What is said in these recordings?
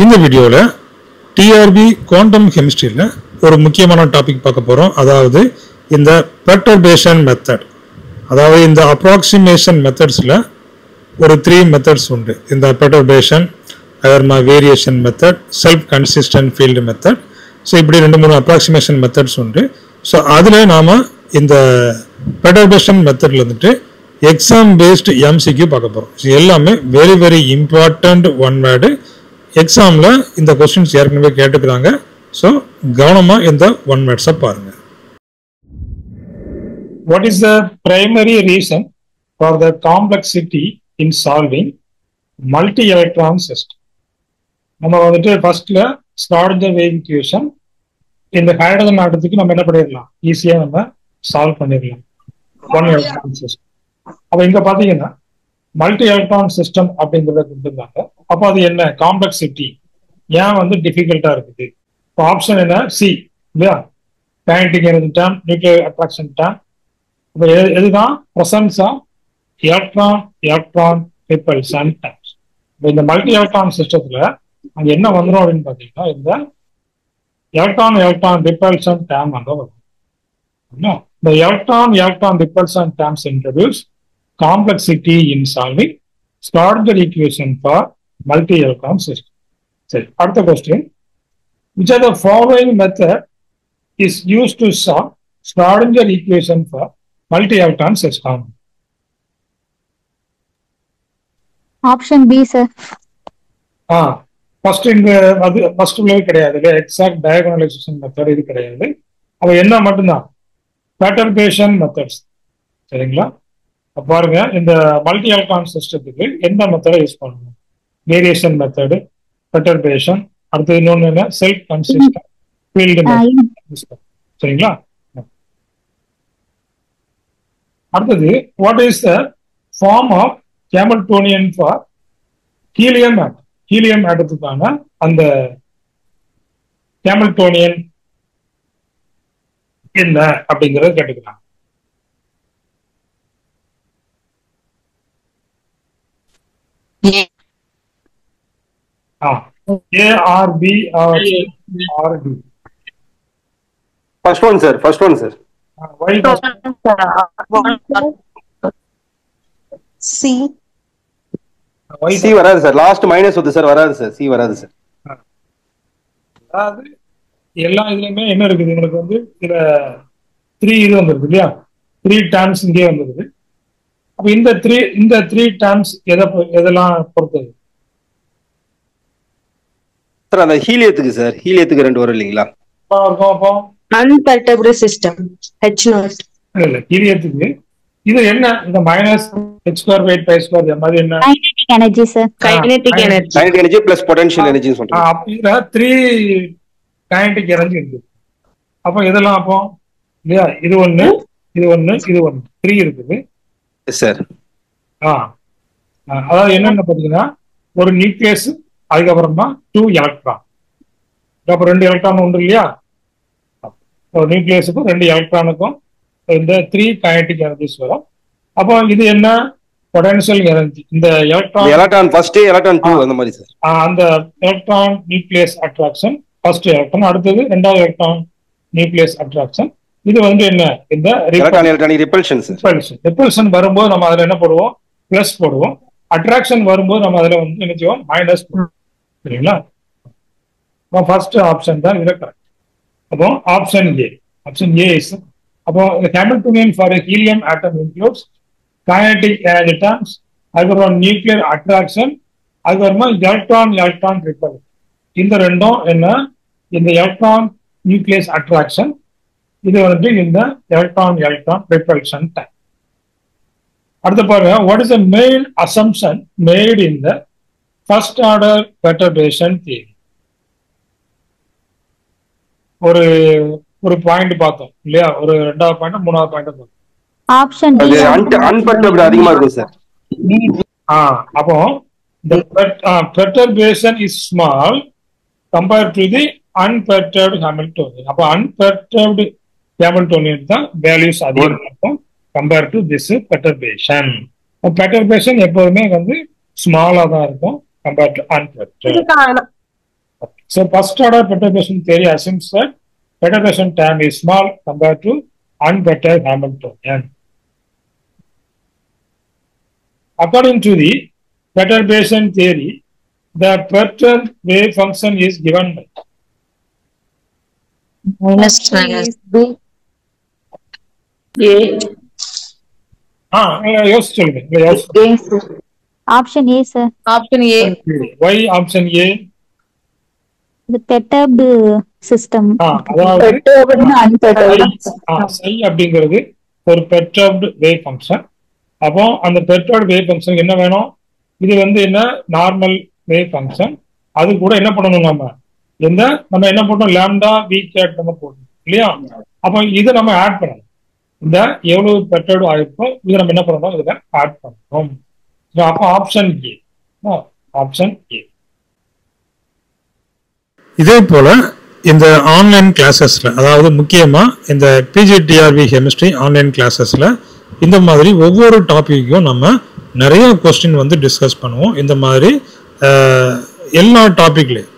இந்த வீடியோவில் TRP quantum கெமிஸ்ட்ரியில் ஒரு முக்கியமான டாபிக் பார்க்க போகிறோம். அதாவது இந்த பெர்டர்பேஷன் மெத்தட், அதாவது இந்த அப்ராக்சிமேஷன் மெத்தட்ஸில் ஒரு 3 மெத்தட்ஸ் உண்டு. இந்த பெர்டர்பேஷன், அதர்மா variation method, self consistent field method. So இப்படி 2-3 அப்ராக்சிமேஷன் மெத்தட்ஸ் உண்டு. ஸோ அதில் நாம் இந்த பெர்டர்பேஷன் மெத்தடில் வந்துட்டு எக்ஸாம் பேஸ்டு எம்சிக்யூ பார்க்க போகிறோம். ஸோ எல்லாமே very very important one word. எக்ஸாமில் இந்த கொஸ்டின்ஸ் ஏற்கனவே கேட்டுக்கிறாங்க. ஸோ கவனமாக இந்த ஒன் வேர்ட்ஸை பாருங்கள். What is the primary reason for the complexity in solving multi-electron system? நம்ம வந்துட்டு ஃபர்ஸ்ட்ல ஸ்கார்டிஞ்சர் வேவ் ஈக்குவேஷன் இந்த ஹைட்ரஜன் ஆட்டத்துக்கு நம்ம என்ன பண்ணிடலாம், ஈஸியா நம்ம சால்வ் பண்ணிடலாம் ஒன் எலக்ட்ரான் சிஸ்டம். அப்ப இங்க பாத்தீங்கன்னா மல்டி எலக்ட்ரான் சிஸ்டம் அப்படிங்கிறத கொடுத்துருந்தாங்க. அப்போ அது என்ன காம்ப்ளெக்சிட்டி ஏன் வந்து டிஃபிகல்ட்டா இருக்குது? இப்போ ஆப்ஷன் என்ன? சி இல்லையா, kinetic energy term, nuclear attraction term. இப்போ எதுதான் presence of electron electron repulsion terms. இப்போ இந்த மல்டி எலக்ட்ரான் சிஸ்டத்துல அங்க என்ன வந்துடும் அப்படின்னு பாத்தீங்கன்னா இந்த எலக்ட்ரான் எலக்ட்ரான் ரிப்பல்ஷன் டேர்ம் அங்க வரும். The electron repulsion terms introduce complexity in solving Schrödinger equation for multi-electron system. So, அடுத்த question. Which of the following method is used to solve Schrödinger equation for multi-electron system? Option B, sir. First இங்க அது first உள்ள கிடையாது, exact டயகோனலைசேஷன் method இது கிடையாது. அப்ப என்ன மட்டும்தான் பெர்டர்பேஷன் மெத்தட்ஸ். சரிங்களா? பாருங்க, இந்த மல்டி எலக்ட்ரான் சிஸ்டத்துக்கு எந்த மெத்தடை யூஸ் பண்ணணும்? வேரியேஷன் மெத்தடு, பெர்டர்பேஷன், அடுத்தது இன்னொன்னு என்ன, செல்ஃப் கன்சிஸ்டன்ட் ஃபீல்டு மெத்தட். சரிங்களா? அடுத்தது what is the form of Hamiltonian for helium atom? Helium ஆட்டத்துக்கான அந்த ஹாமில்டோனியன் என்ன அப்படிங்கறத கேட்டுக்கலாம். ஏஆர்பி ஆர்டி. First one sir, first one sir. C. C வராது சார், லாஸ்ட் மைனஸ் வந்து சார் வராது சார், சி வராது சார். அதாவது எல்லா இதுலயுமே என்ன இருக்குது, உங்களுக்கு வந்து இதுல 3 இது வந்துருக்கு இல்லையா, 3 டேர்ம்ஸ் இங்கே வந்துருக்குது. அப்ப இந்த த்ரீ டேர்ம்ஸ் எதெல்லாம் பொறுத்தது சார்? அந்த ஹீலியத்துக்கு சார், ஹீலியத்துக்கு 2 வரும் இல்லைங்களா? அப்போ unperturbed system H0. இல்ல, ஹீலியத்துக்கு இது என்ன, இந்த -h²/π² மாதிரி என்ன, Kinetic energy, sir. kinetic energy. Kinetic energy plus potential energy சொல்றேன். இதுல 3 கைனடிக் எனர்ஜி இருக்கு. அப்போ இதெல்லாம் அப்போ இல்லையா, இது ஒண்ணு இது ஒண்ணு இது ஒண்ணு 3 இருக்குது சார். அதாவது என்னன்னு பாத்தீங்கன்னா ஒரு நியூக்ளியஸ், அதுக்கப்புறமா 2 எலக்ட்ரான், அப்புறம் 2 எலக்ட்ரான் உண்டு இல்லையா. ஒரு நியூக்ளியஸுக்கும் 2 எலக்ட்ரானுக்கும் இந்த 3 கைனடிக் எனர்ஜிஸ் வரும். அப்போ இது என்ன, பொட்டன்ஷியல் எனர்ஜி. இந்த எலக்ட்ரான் ஃபர்ஸ்ட், எலக்ட்ரான் 2 அந்த மாதிரி சார். அந்த electron nucleus attraction first electron, அடுத்தது 2வது எலக்ட்ரான் நியூக்ளியஸ் அட்ராக்ஷன். இது வந்து என்ன, இந்த ரிப்பல்ஷன். ரிப்பல்ஷன் வரும்போது நம்ம அதுல என்ன போடுவோம், பிளஸ் போடுவோம். அட்ராக்ஷன் வரும்போது நம்ம அதுல வந்து என்ன செய்வோம், மைனஸ் போடுவோம். சரிங்களா? ஃபர்ஸ்ட் ஆப்ஷன் தான் இதுல கரெக்ட். அப்போ ஆப்ஷன் ஏ இஸ். அப்போ Hamiltonian for helium atom includes kinetic energy terms, அதுக்கப்புறம் நியூக்ளியர் அட்ராக்ஷன், அதுக்கப்புறமா எலக்ட்ரான் ரிப்பல். இந்த ரெண்டும் என்ன, இந்த எலக்ட்ரான் நியூக்ளியஸ் அட்ராக்ஷன், இது வந்து இந்த எலக்ட்ரான் ரிப்பல்ஷன் டைம். அடுத்து பாருங்க, what is the main assumption made in the first order perturbation theory? ஒரு பாயிண்ட் பார்த்தோம் இல்லையா, ஒரு 2வது பாயிண்ட் 3வது பாயிண்ட் பார்த்தோம். Option D. அன்பர்டர்ப்ட் அதிகமா இருக்கும் சார். அப்போ the perturbation is small compared to the unperturbed Hamiltonian. அப்போ unperturbed Hamiltonian தான் வேல்யூஸ் அதிகமா இருக்கும் compared to this perturbation. perturbation எப்போதுமே வந்து ஸ்மாலா தான் இருக்கும் compared to unperturbed. So first order perturbation theory assumes that perturbation time is small compared to unperturbed Hamiltonian. According to the perturbation theory, the perturbed wave function is given by minus B. A. யோசிச்சு சொல்லுங்க. Option A, sir. Option A. Why option A? The perturbed system. அதாவது psi அப்படிங்கிறது ஒரு perturbed wave function. அப்போ அந்த perturbed wave function என்ன வேணும்? இது வந்து என்ன நார்மல் wave function. அது கூட என்ன பண்ணணும் நம்ம என்ன பண்ணோம் லாம்டா v cat நம்ம போடணும் இல்லையா? அப்போ இதை நம்ம ஆட் பண்ணணும். இந்த எவ்வளவு perturbed ஆயிருக்கும் இதை நம்ம என்ன பண்ணணும் இதுல ஆட் பண்ணணும். அப்போ ஆப்ஷன் ஏ. Option A. இதே போல இந்த ஆன்லைன் கிளாஸஸ்ல, அதாவது முக்கியமா இந்த பிஜிடிஆர்பி கெமிஸ்ட்ரி ஆன்லைன் கிளாஸஸ்ல இந்த மாதிரி ஒவ்வொரு டாபிக்கும் நம்ம நிறைய கொஸ்டின் வந்து டிஸ்கஸ் பண்ணுவோம். இந்த மாதிரி எல்லா டாபிக்லையும்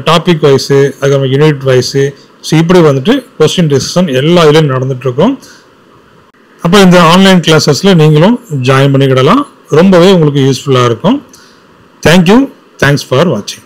டாபிக் வைஸு, அதுக்கப்புறம் யூனிட் வைஸு, ஸோ இப்படி வந்துட்டு கொஸ்டின் டிஸ்கஷன் எல்லா இதுலையும் நடந்துட்டு இருக்கோம். அப்போ இந்த ஆன்லைன் கிளாஸஸ்ல நீங்களும் ஜாயின் பண்ணிக்கிடலாம். ரொம்பவே உங்களுக்கு யூஸ்ஃபுல்லாக இருக்கும். தேங்க்யூ. தேங்க்ஸ் ஃபார் வாட்சிங்.